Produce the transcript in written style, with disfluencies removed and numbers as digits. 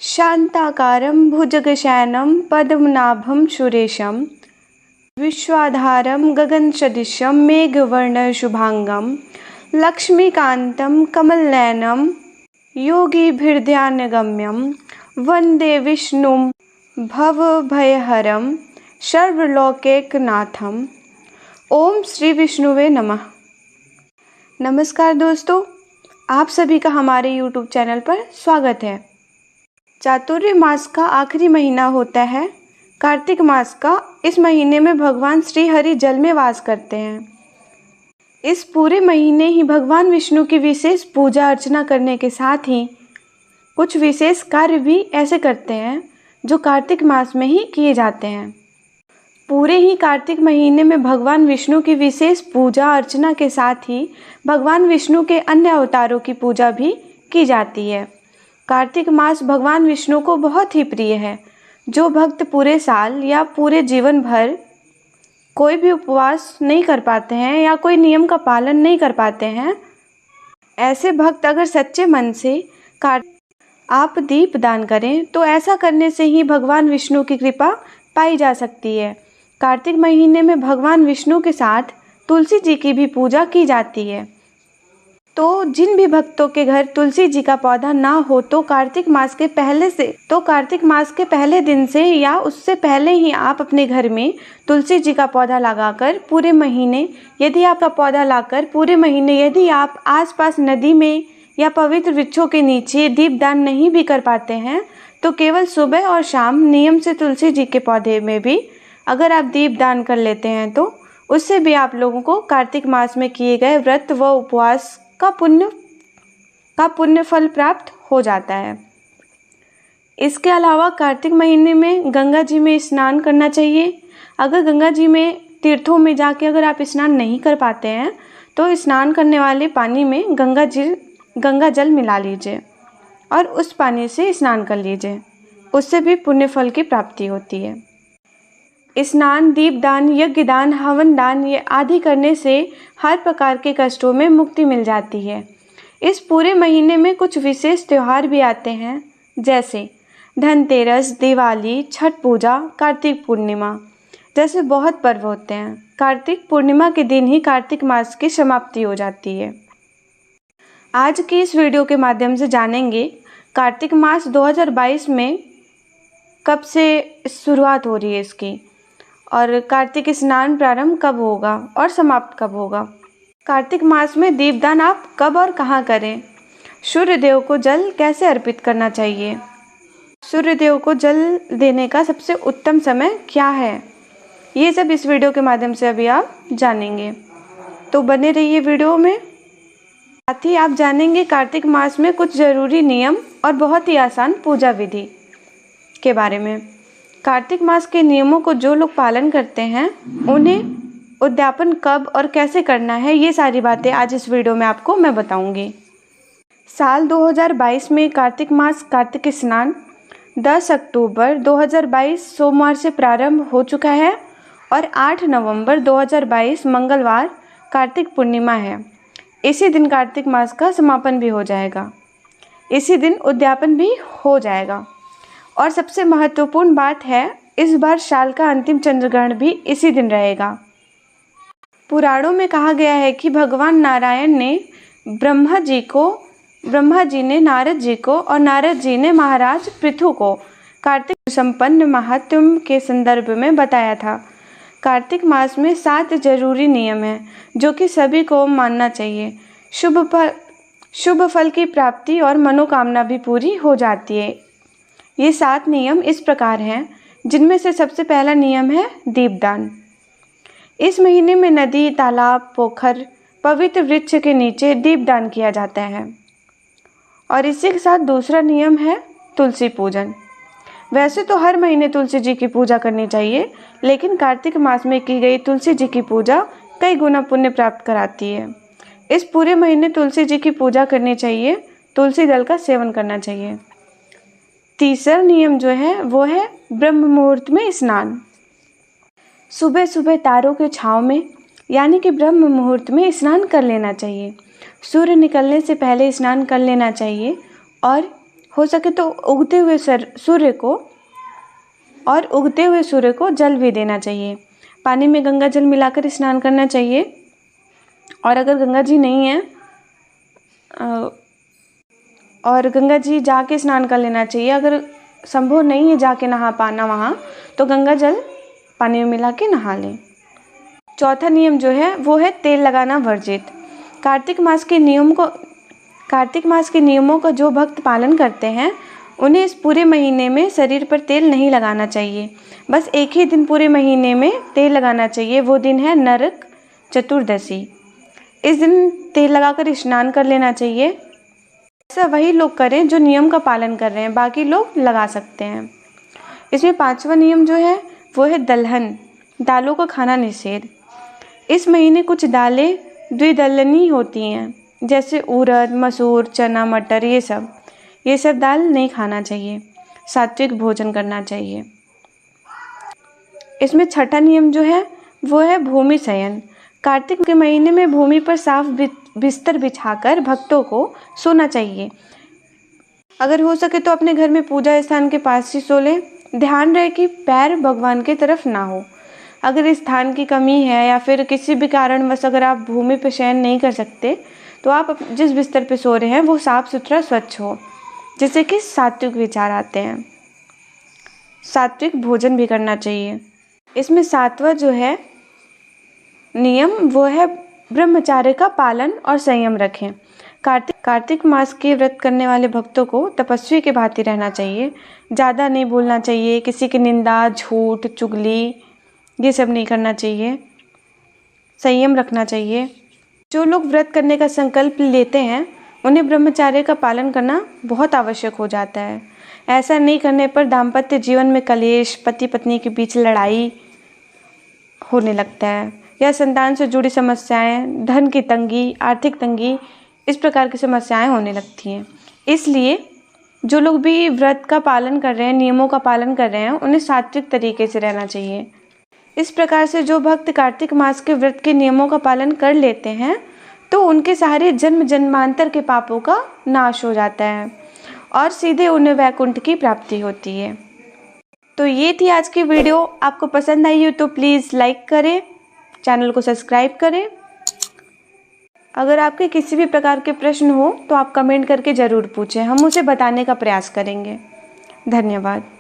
शांताकारं भुजगशयनं पद्मनाभं सुरेशं विश्वाधारं गगनसदृशं मेघवर्णशुभांगं लक्ष्मीकान्तं कमलनयनं योगिभिर्ध्यानगम्यं वन्दे विष्णुं भवभयहरं सर्वलोकैकनाथं। ओम श्री विष्णुवे नमः। नमस्कार दोस्तों, आप सभी का हमारे YouTube चैनल पर स्वागत है। चातुर्य मास का आखिरी महीना होता है कार्तिक मास का। इस महीने में भगवान श्री हरि जल में वास करते हैं। इस पूरे महीने ही भगवान विष्णु की विशेष पूजा अर्चना करने के साथ ही कुछ विशेष कार्य भी ऐसे करते हैं जो कार्तिक मास में ही किए जाते हैं। पूरे ही कार्तिक महीने में भगवान विष्णु की विशेष पूजा अर्चना के साथ ही भगवान विष्णु के अन्य अवतारों की पूजा भी की जाती है। कार्तिक मास भगवान विष्णु को बहुत ही प्रिय है। जो भक्त पूरे साल या पूरे जीवन भर कोई भी उपवास नहीं कर पाते हैं या कोई नियम का पालन नहीं कर पाते हैं, ऐसे भक्त अगर सच्चे मन से आप दीप दान करें तो ऐसा करने से ही भगवान विष्णु की कृपा पाई जा सकती है। कार्तिक महीने में भगवान विष्णु के साथ तुलसी जी की भी पूजा की जाती है। तो जिन भी भक्तों के घर तुलसी जी का पौधा ना हो तो कार्तिक मास के पहले दिन से या उससे पहले ही आप अपने घर में तुलसी जी का पौधा लगाकर पूरे महीने, यदि आपका पौधा लाकर पूरे महीने यदि आप आसपास नदी में या पवित्र वृक्षों के नीचे दीपदान नहीं भी कर पाते हैं तो केवल सुबह और शाम नियम से तुलसी जी के पौधे में भी अगर आप दीपदान कर लेते हैं तो उससे भी आप लोगों को कार्तिक मास में किए गए व्रत व उपवास का पुण्य फल प्राप्त हो जाता है। इसके अलावा कार्तिक महीने में गंगा जी में स्नान करना चाहिए। अगर गंगा जी में तीर्थों में जाके अगर आप स्नान नहीं कर पाते हैं तो स्नान करने वाले पानी में गंगा जल मिला लीजिए और उस पानी से स्नान कर लीजिए। उससे भी पुण्य फल की प्राप्ति होती है। स्नान, दीपदान, यज्ञदान, हवन दान ये आदि करने से हर प्रकार के कष्टों में मुक्ति मिल जाती है। इस पूरे महीने में कुछ विशेष त्यौहार भी आते हैं, जैसे धनतेरस, दिवाली, छठ पूजा, कार्तिक पूर्णिमा जैसे बहुत पर्व होते हैं। कार्तिक पूर्णिमा के दिन ही कार्तिक मास की समाप्ति हो जाती है। आज की इस वीडियो के माध्यम से जानेंगे कार्तिक मास 2022 में कब से शुरुआत हो रही है इसकी, और कार्तिक स्नान प्रारंभ कब होगा और समाप्त कब होगा। कार्तिक मास में दीपदान आप कब और कहाँ करें। सूर्य देव को जल कैसे अर्पित करना चाहिए। सूर्य देव को जल देने का सबसे उत्तम समय क्या है, ये सब इस वीडियो के माध्यम से अभी आप जानेंगे। तो बने रहिए वीडियो में। साथ ही आप जानेंगे कार्तिक मास में कुछ ज़रूरी नियम और बहुत ही आसान पूजा विधि के बारे में। कार्तिक मास के नियमों को जो लोग पालन करते हैं उन्हें उद्यापन कब और कैसे करना है, ये सारी बातें आज इस वीडियो में आपको मैं बताऊंगी। साल 2022 में कार्तिक मास कार्तिक स्नान 10 अक्टूबर 2022 सोमवार से प्रारंभ हो चुका है और 8 नवंबर 2022 मंगलवार कार्तिक पूर्णिमा है। इसी दिन कार्तिक मास का समापन भी हो जाएगा। इसी दिन उद्यापन भी हो जाएगा। और सबसे महत्वपूर्ण बात है, इस बार साल का अंतिम चंद्रग्रहण भी इसी दिन रहेगा। पुराणों में कहा गया है कि भगवान नारायण ने ब्रह्मा जी ने नारद जी को और नारद जी ने महाराज पृथु को कार्तिक संपन्न महात्म्य के संदर्भ में बताया था। कार्तिक मास में 7 जरूरी नियम हैं जो कि सभी को मानना चाहिए। शुभ फल की प्राप्ति और मनोकामना भी पूरी हो जाती है। ये 7 नियम इस प्रकार हैं, जिनमें से सबसे पहला नियम है दीपदान। इस महीने में नदी, तालाब, पोखर, पवित्र वृक्ष के नीचे दीपदान किया जाता है। और इसी के साथ दूसरा नियम है तुलसी पूजन। वैसे तो हर महीने तुलसी जी की पूजा करनी चाहिए, लेकिन कार्तिक मास में की गई तुलसी जी की पूजा कई गुना पुण्य प्राप्त कराती है। इस पूरे महीने तुलसी जी की पूजा करनी चाहिए, तुलसी दल का सेवन करना चाहिए। तीसरा नियम जो है वो है ब्रह्म मुहूर्त में स्नान। सुबह सुबह तारों के छांव में यानी कि ब्रह्म मुहूर्त में स्नान कर लेना चाहिए। सूर्य निकलने से पहले स्नान कर लेना चाहिए और हो सके तो उगते हुए सूर्य को जल भी देना चाहिए। पानी में गंगा जल मिलाकर स्नान करना चाहिए। और अगर गंगा जी नहीं है और गंगा जी जाके स्नान कर लेना चाहिए। अगर संभव नहीं है जाके नहा पाना वहाँ, तो गंगा जल पानी में मिला के नहा लें। चौथा नियम जो है वो है तेल लगाना वर्जित। कार्तिक मास के नियमों का जो भक्त पालन करते हैं उन्हें इस पूरे महीने में शरीर पर तेल नहीं लगाना चाहिए। बस एक ही दिन पूरे महीने में तेल लगाना चाहिए, वो दिन है नरक चतुर्दशी। इस दिन तेल लगाकर स्नान कर लेना चाहिए। ऐसा वही लोग करें जो नियम का पालन कर रहे हैं, बाकी लोग लगा सकते हैं। इसमें 5वां नियम जो है वो है दलहन, दालों का खाना निषेध। इस महीने कुछ दालें द्विदलनीय होती हैं, जैसे उड़द, मसूर, चना, मटर, ये सब दाल नहीं खाना चाहिए। सात्विक भोजन करना चाहिए। इसमें 6ठा नियम जो है वो है भूमि शयन। कार्तिक के महीने में भूमि पर साफ बिस्तर बिछाकर भक्तों को सोना चाहिए। अगर हो सके तो अपने घर में पूजा स्थान के पास ही सो लें। ध्यान रहे कि पैर भगवान की तरफ ना हो। अगर स्थान की कमी है या फिर किसी भी कारणवश अगर आप भूमि पर शयन नहीं कर सकते, तो आप जिस बिस्तर पे सो रहे हैं वो साफ सुथरा स्वच्छ हो, जिससे कि सात्विक विचार आते हैं। सात्विक भोजन भी करना चाहिए। इसमें 7वां जो है नियम वो है ब्रह्मचार्य का पालन और संयम रखें। कार्तिक मास के व्रत करने वाले भक्तों को तपस्वी के भांति रहना चाहिए। ज़्यादा नहीं बोलना चाहिए, किसी की निंदा, झूठ, चुगली ये सब नहीं करना चाहिए। संयम रखना चाहिए। जो लोग व्रत करने का संकल्प लेते हैं उन्हें ब्रह्मचार्य का पालन करना बहुत आवश्यक हो जाता है। ऐसा नहीं करने पर दाम्पत्य जीवन में कलेश, पति पत्नी के बीच लड़ाई होने लगता है, या संतान से जुड़ी समस्याएं, धन की तंगी, आर्थिक तंगी, इस प्रकार की समस्याएं होने लगती हैं। इसलिए जो लोग भी व्रत का पालन कर रहे हैं, नियमों का पालन कर रहे हैं, उन्हें सात्विक तरीके से रहना चाहिए। इस प्रकार से जो भक्त कार्तिक मास के व्रत के नियमों का पालन कर लेते हैं तो उनके सारे जन्म जन्मांतर के पापों का नाश हो जाता है और सीधे उन्हें वैकुंठ की प्राप्ति होती है। तो ये थी आज की वीडियो। आपको पसंद आई हो तो प्लीज़ लाइक करें, चैनल को सब्सक्राइब करें। अगर आपके किसी भी प्रकार के प्रश्न हो तो आप कमेंट करके ज़रूर पूछें, हम उसे बताने का प्रयास करेंगे। धन्यवाद।